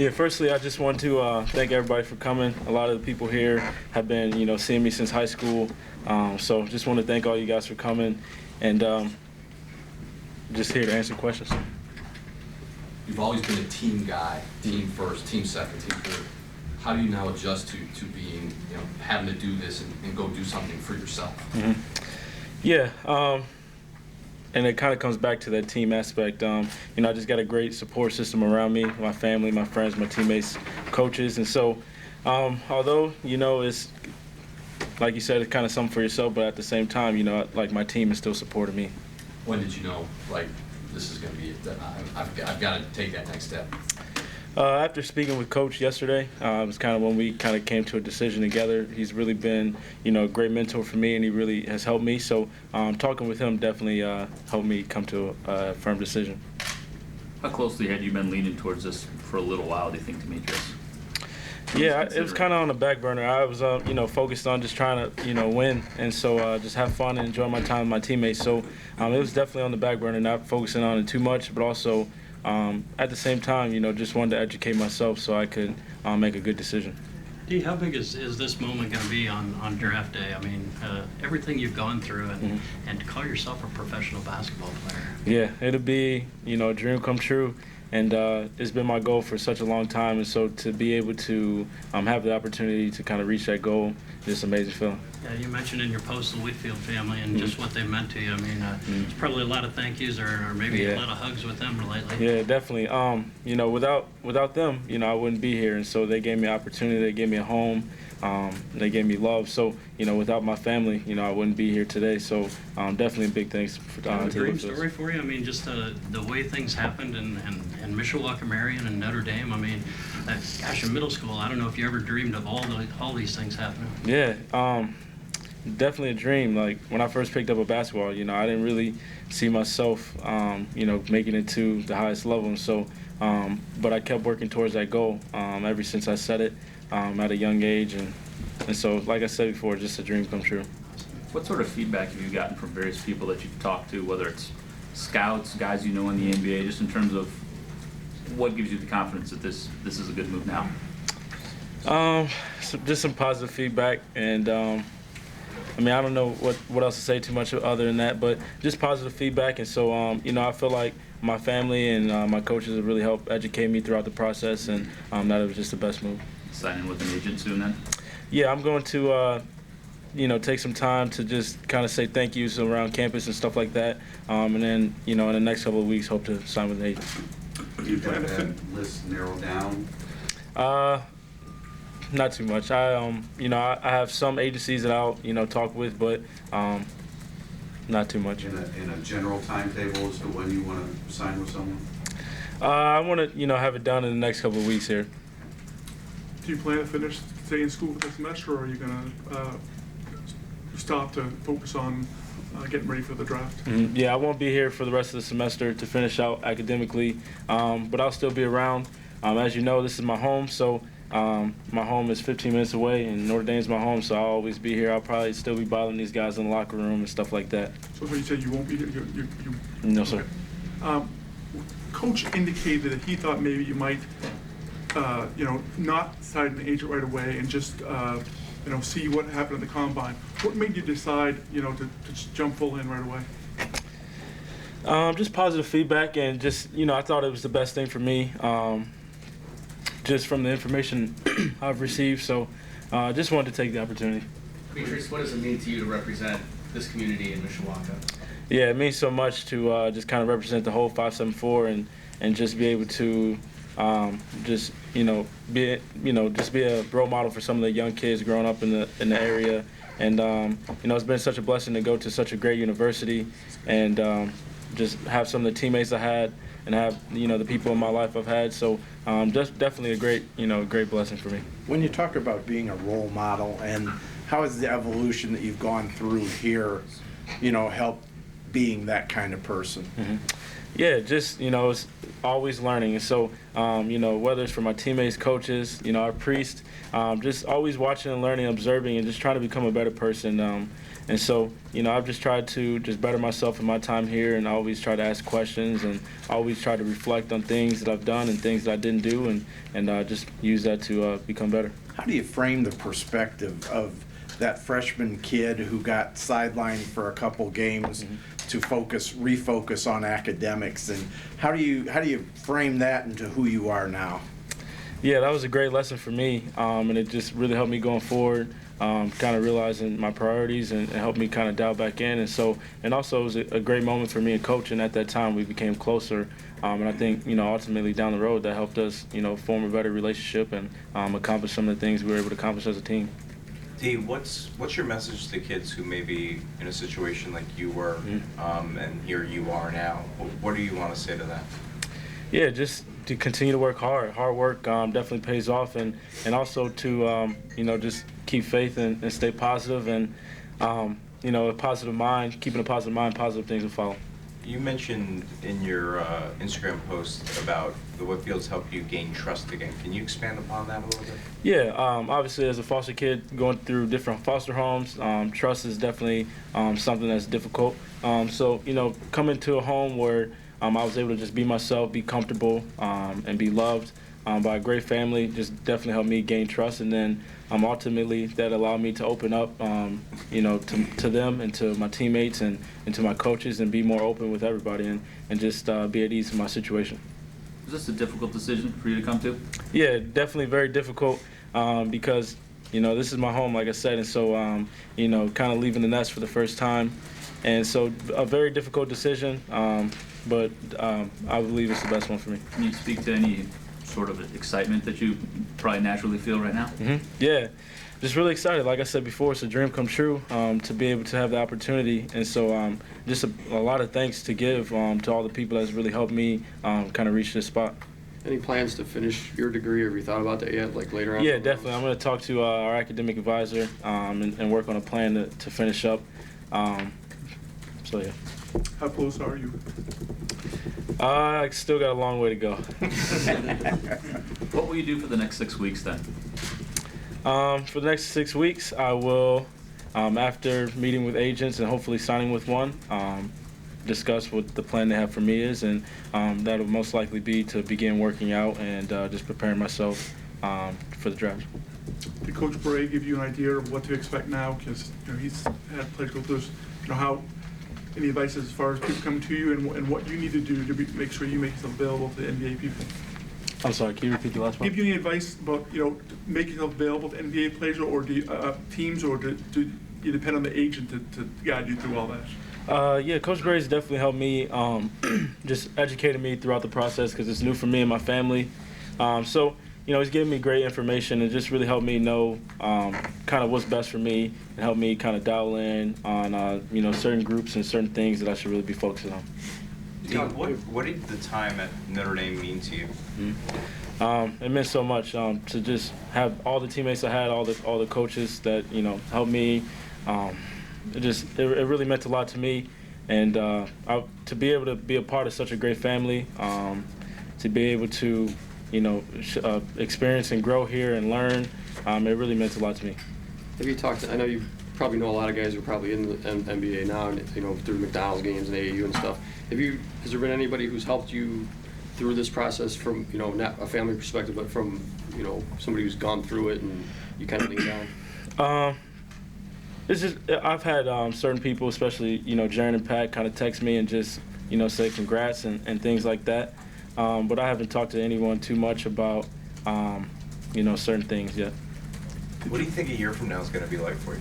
Yeah, firstly, I just want to thank everybody for coming. A lot of the people here have been, seeing me since high school. So just want to thank all you guys for coming, and just here to answer questions. You've always been a team guy, team first, team second, team third. How do you now adjust to being, having to do this and go do something for yourself? Mm-hmm. Yeah, and it kind of comes back to that team aspect. I just got a great support system around me, my family, my friends, my teammates, coaches. And so although, it's, like you said, it's kind of something for yourself, but at the same time, like my team is still supporting me. When did you know, like, this is going to be it? I've got to take that next step? After speaking with Coach yesterday, it was kind of when we kind of came to a decision together. He's really been, a great mentor for me, and he really has helped me. So talking with him definitely helped me come to a firm decision. How closely had you been leaning towards this for a little while, do you think, Demetrius? Yeah, it was kind of on the back burner. I was, focused on just trying to, win, and so just have fun and enjoy my time with my teammates. So it was definitely on the back burner, not focusing on it too much, but also at the same time, just wanted to educate myself so I could make a good decision. D, how big is this moment going to be on draft day? I mean, everything you've gone through, and to call yourself a professional basketball player. Yeah, it'll be, a dream come true. And it's been my goal for such a long time, and so to be able to have the opportunity to kind of reach that goal is an amazing feeling. Yeah, you mentioned in your post the Whitfield family and just what they meant to you. I mean, it's probably a lot of thank yous or maybe a lot of hugs with them lately. Yeah, definitely. Without them, I wouldn't be here, and so they gave me an opportunity. They gave me a home. They gave me love. So, without my family, I wouldn't be here today. So, definitely a big thanks for a dream story for you. I mean, just the way things happened in Mishawaka Marion and Notre Dame. I mean, gosh, in middle school, I don't know if you ever dreamed of all these things happening. Yeah, definitely a dream. Like when I first picked up a basketball, I didn't really see myself, making it to the highest level. And so, but I kept working towards that goal ever since I set it. At a young age, and so, like I said before, just a dream come true. What sort of feedback have you gotten from various people that you've talked to, whether it's scouts, guys in the NBA, just in terms of what gives you the confidence that this is a good move now? Just some positive feedback, and I don't know what else to say too much other than that, but just positive feedback. And so, I feel like my family and my coaches have really helped educate me throughout the process, and that it was just the best move. Signing with an agent soon then? Yeah, I'm going to, take some time to just kind of say thank yous around campus and stuff like that. And then, in the next couple of weeks, hope to sign with an agent. Do you have that list narrowed down? Not too much. I have some agencies that I'll, talk with, but not too much. In a general timetable as to when you want to sign with someone? I want to, have it done in the next couple of weeks here. Do you plan to stay in school for the semester, or are you going to stop to focus on getting ready for the draft? Mm-hmm. Yeah, I won't be here for the rest of the semester to finish out academically, but I'll still be around. As you know, this is my home, so my home is 15 minutes away, and Notre Dame's my home, so I'll always be here. I'll probably still be bothering these guys in the locker room and stuff like that. So you said you won't be here? No, sir. Coach indicated that he thought maybe you might not decide an agent right away and just, see what happened in the combine. What made you decide, to just jump full in right away? Just positive feedback, and just, I thought it was the best thing for me, just from the information I've received. So just wanted to take the opportunity. Demetrius, what does it mean to you to represent this community in Mishawaka? Yeah, it means so much to just kind of represent the whole 574 and just be able to be a role model for some of the young kids growing up in the area. And it's been such a blessing to go to such a great university and just have some of the teammates I had and have the people in my life I've had. So just definitely a great blessing for me. When you talk about being a role model, and how has the evolution that you've gone through here, helped being that kind of person? Mm-hmm. Yeah, just, it's always learning. And so, whether it's for my teammates, coaches, our priest, just always watching and learning, observing, and just trying to become a better person. And so, I've just tried to just better myself in my time here, and I always try to ask questions and always try to reflect on things that I've done and things that I didn't do, and just use that to become better. How do you frame the perspective of that freshman kid who got sidelined for a couple games to refocus on academics, and how do you frame that into who you are now? Yeah, that was a great lesson for me, and it just really helped me going forward, kind of realizing my priorities and helped me kind of dial back in. And also it was a great moment for me and coach, and at that time we became closer. And I think, ultimately down the road that helped us, form a better relationship and accomplish some of the things we were able to accomplish as a team. D, what's your message to kids who may be in a situation like you were, and here you are now? What do you want to say to them? Yeah, just to continue to work hard. Hard work definitely pays off, and also to just keep faith and stay positive, and a positive mind, keeping a positive mind, positive things will follow. You mentioned in your Instagram post about the Whitfields help you gain trust again. Can you expand upon that a little bit? Yeah, obviously as a foster kid going through different foster homes, trust is definitely something that's difficult. So, coming to a home where I was able to just be myself, be comfortable, and be loved by a great family just definitely helped me gain trust. And then ultimately that allowed me to open up, to them and to my teammates and to my coaches and be more open with everybody and just be at ease in my situation. Was this a difficult decision for you to come to? Yeah, definitely very difficult because, this is my home, like I said, and so, kind of leaving the nest for the first time. And so a very difficult decision, but I believe it's the best one for me. Can you speak to any sort of excitement that you probably naturally feel right now? Yeah, just really excited. Like I said before, it's a dream come true to be able to have the opportunity. And so just a lot of thanks to give to all the people that's really helped me kind of reach this spot. Any plans to finish your degree? Have you thought about that yet, like later on? Yeah, definitely. I'm going to talk to our academic advisor and work on a plan to finish up. So, yeah. How close are you? I still got a long way to go. What will you do for the next 6 weeks then? For the next 6 weeks, I will, after meeting with agents and hopefully signing with one, discuss what the plan they have for me is, and that'll most likely be to begin working out and just preparing myself for the draft. Did Coach Bray give you an idea of what to expect now? Because he's had players go through this. Any advice as far as people come to you and what you need to do to make sure you make yourself available to NBA people? I'm sorry, can you repeat the last one? Give you any advice about make yourself available to NBA players or teams, or do you depend on the agent to guide you through all that? Yeah, Coach Gray's definitely helped me, just educated me throughout the process because it's new for me and my family. So, he's given me great information and just really helped me know kind of what's best for me and helped me kind of dial in on, certain groups and certain things that I should really be focusing on. What did the time at Notre Dame mean to you? It meant so much to just have all the teammates I had, all the coaches that, helped me. It really meant a lot to me, and to be able to be a part of such a great family, to be able to experience and grow here and learn, it really meant a lot to me. Have you talked I know you probably know a lot of guys who are probably in the NBA now, through McDonald's games and AAU and stuff. Has there been anybody who's helped you through this process from, not a family perspective, but from, somebody who's gone through it and you kind of lean on? It's just, I've had certain people, especially, Jaren and Pat, kind of text me and just, say congrats and things like that. But I haven't talked to anyone too much about, certain things yet. What do you think a year from now is going to be like for you?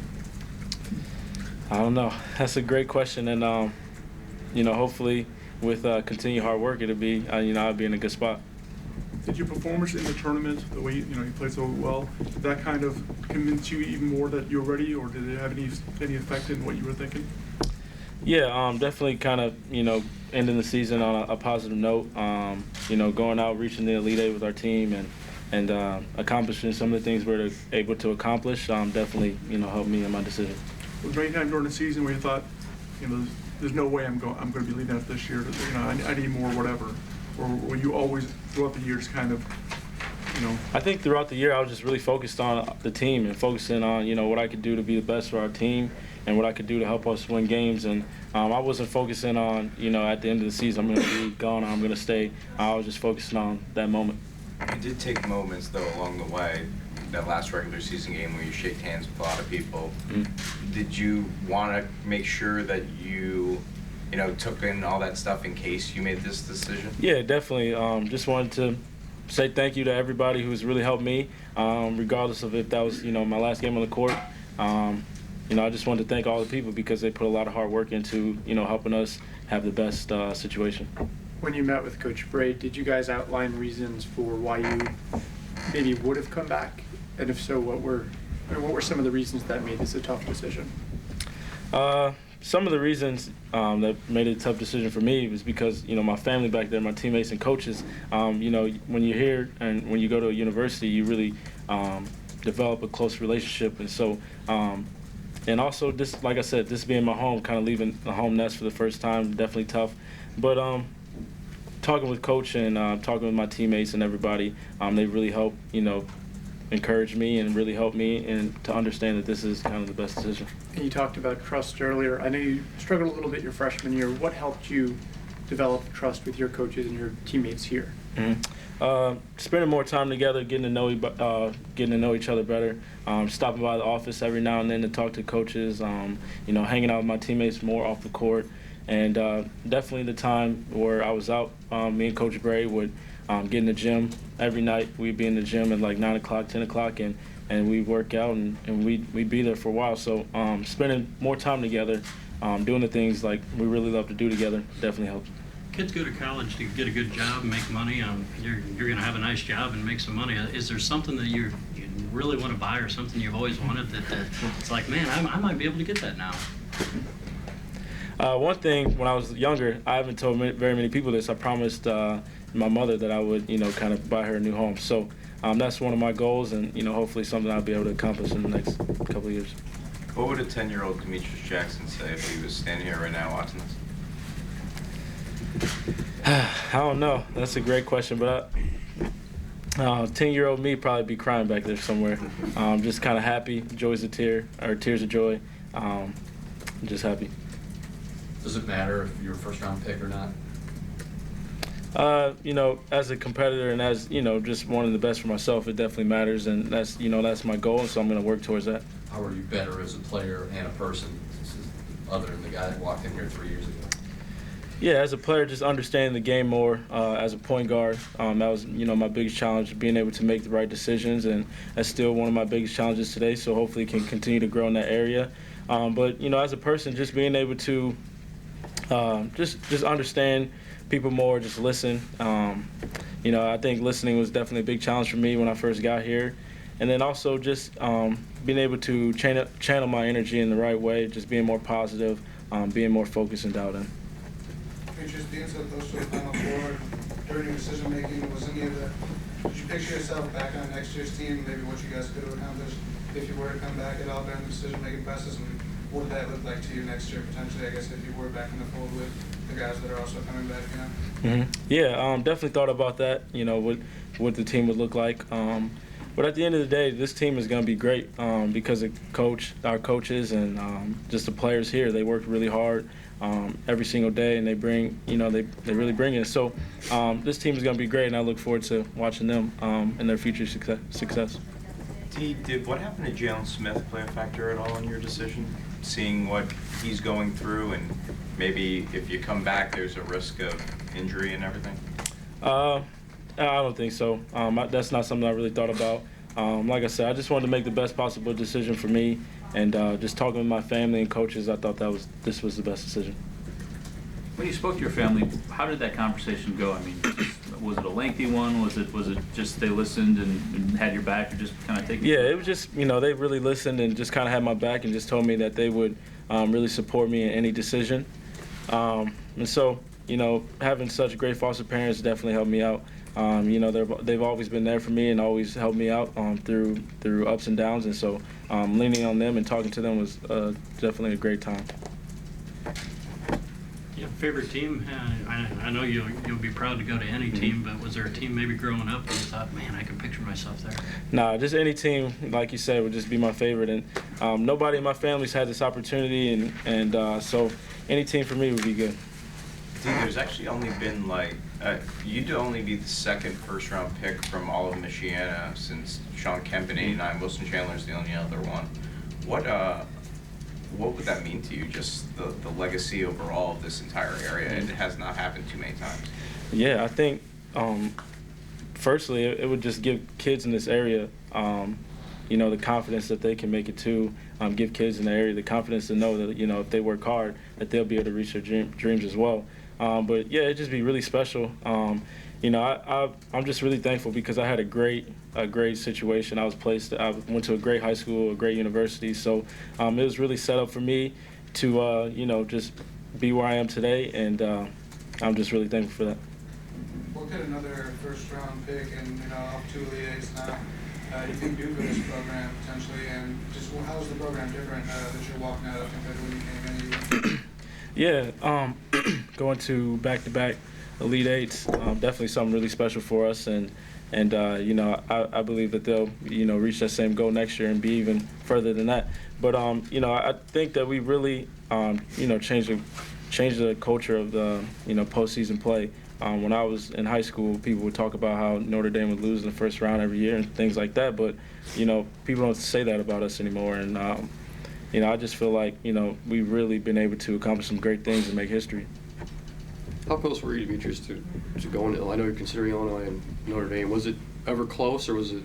I don't know. That's a great question. And, hopefully with continued hard work, it'll be, I'll be in a good spot. Did your performance in the tournament, the way you played so well, did that kind of convince you even more that you're ready, or did it have any effect in what you were thinking? Yeah, definitely kind of, ending the season on a positive note, going out, reaching the Elite Eight with our team and accomplishing some of the things we're able to accomplish definitely, helped me in my decision. Was there any time during the season where you thought, there's no way I'm going to be leaving after this year, you know, I need more, whatever? Or were you always, throughout the years, kind of, you know? I think throughout the year I was just really focused on the team and focusing on, you know, what I could do to be the best for our team and what I could do to help us win games. And I wasn't focusing on, you know, at the end of the season I'm going to be gone or I'm going to stay. I was just focusing on that moment. You did take moments, though, along the way, that last regular season game where you shake hands with a lot of people. Mm-hmm. Did you want to make sure that you know, took in all that stuff in case you made this decision? Yeah, definitely. Just wanted to say thank you to everybody who's really helped me, regardless of if that was, you know, my last game on the court. You know, I just wanted to thank all the people because they put a lot of hard work into, you know, helping us have the best situation. When you met with Coach Bray, did you guys outline reasons for why you maybe would have come back? And if so, what were some of the reasons that made this a tough decision? Some of the reasons that made it a tough decision for me was because, you know, my family back there, my teammates and coaches, you know, when you're here and when you go to a university, you really develop a close relationship. And so, and also this, like I said, this being my home, kind of leaving the home nest for the first time, definitely tough. But talking with Coach and talking with my teammates and everybody, they really helped, you know, encourage me and really helped me and to understand that this is kind of the best decision. And you talked about trust earlier. I know you struggled a little bit your freshman year. What helped you develop trust with your coaches and your teammates here? Mm-hmm. Spending more time together, getting to know each other better, stopping by the office every now and then to talk to coaches, you know, hanging out with my teammates more off the court, and definitely the time where I was out, me and Coach Bray would get in the gym every night. We'd be in the gym at like 9 o'clock, 10 o'clock, and we'd work out and we'd be there for a while. So spending more time together, doing the things like we really love to do together definitely helps. Kids go to college to get a good job and make money. You're going to have a nice job and make some money. Is there something that you really want to buy or something you've always wanted that it's like, man, I might be able to get that now? One thing, when I was younger, I haven't told very many people this. I promised my mother that I would, you know, kind of buy her a new home. So that's one of my goals, and, you know, hopefully something I'll be able to accomplish in the next couple of years. What would a 10-year-old Demetrius Jackson say if he was standing here right now watching this? I don't know. That's a great question, but 10-year-old me probably be crying back there somewhere. Just kind of happy, joy's a tear, or tears of joy. Just happy. Does it matter if you're a first-round pick or not? You know, as a competitor and as, you know, just wanting the best for myself, it definitely matters, and that's, you know, that's my goal, and so I'm going to work towards that. How are you better as a player and a person other than the guy that walked in here 3 years ago? Yeah, as a player, just understanding the game more. As a point guard, that was, you know, my biggest challenge, being able to make the right decisions, and that's still one of my biggest challenges today. So hopefully, can continue to grow in that area. But you know, as a person, just being able to just understand people more, just listen. You know, I think listening was definitely a big challenge for me when I first got here, and then also just being able to channel my energy in the right way, just being more positive, being more focused and dialed in. Demetrius, being so close to the Final Four during your decision making, was any of that? Did you picture yourself back on next year's team? Maybe what you guys could have accomplished if you were to come back at Alabama decision making process, and what would that look like to you next year potentially? I guess if you were back in the fold with the guys that are also coming back, you know? Mm-hmm. Yeah, definitely thought about that. You know, what the team would look like. But at the end of the day, this team is going to be great because of our coaches, and just the players here. They work really hard every single day, and they bring, you know, they really bring it. So this team is going to be great, and I look forward to watching them and their future success. Did what happened to Jalen Smith play a factor at all in your decision? Seeing what he's going through, and maybe if you come back, there's a risk of injury and everything? I don't think so. That's not something I really thought about. Like I said, I just wanted to make the best possible decision for me, and just talking with my family and coaches, I thought this was the best decision. When you spoke to your family, how did that conversation go? I mean, was it a lengthy one? Was it just they listened and had your back, or just kind of taking? Yeah, it was just, you know, they really listened and just kind of had my back and just told me that they would really support me in any decision. And so, you know, having such great foster parents definitely helped me out. You know, they've always been there for me and always helped me out through ups and downs, and so leaning on them and talking to them was definitely a great time. Favorite team? I know you'll be proud to go to any team, but was there a team maybe growing up that you thought, man, I could picture myself there? Nah, just any team, like you said, would just be my favorite. And nobody in my family's had this opportunity, and so any team for me would be good. Dude, there's actually only been like, you'd only be the second first-round pick from all of Michiana since Sean Kemp in '89. Wilson Chandler's the only other one. What would that mean to you, just the legacy overall of this entire area? It has not happened too many times. Yeah, I think, firstly, it would just give kids in this area, the confidence that they can make it too. Give kids in the area the confidence to know that, if they work hard, that they'll be able to reach their dreams as well. But yeah, it'd just be really special. I'm just really thankful because I had a great situation. I went to a great high school, a great university. So it was really set up for me to, just be where I am today. And I'm just really thankful for that. What could another first-round pick and up to Elite Eights now you think do for this program potentially? And just how is the program different that you're walking out of compared to when you came in? Yeah, going to back-to-back Elite Eights, definitely something really special for us, and I believe that they'll reach that same goal next year and be even further than that. But I think that we really changed the culture of the postseason play. When I was in high school, people would talk about how Notre Dame would lose in the first round every year and things like that, but people don't say that about us anymore. And I just feel like we've really been able to accomplish some great things and make history. How close were you, Demetrius, to going to? I know you're considering Illinois and Notre Dame. Was it ever close, or was it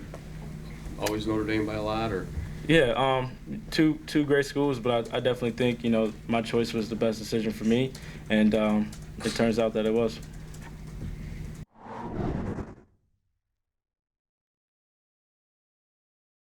always Notre Dame by a lot? Or yeah, two great schools, but I definitely think my choice was the best decision for me, and it turns out that it was.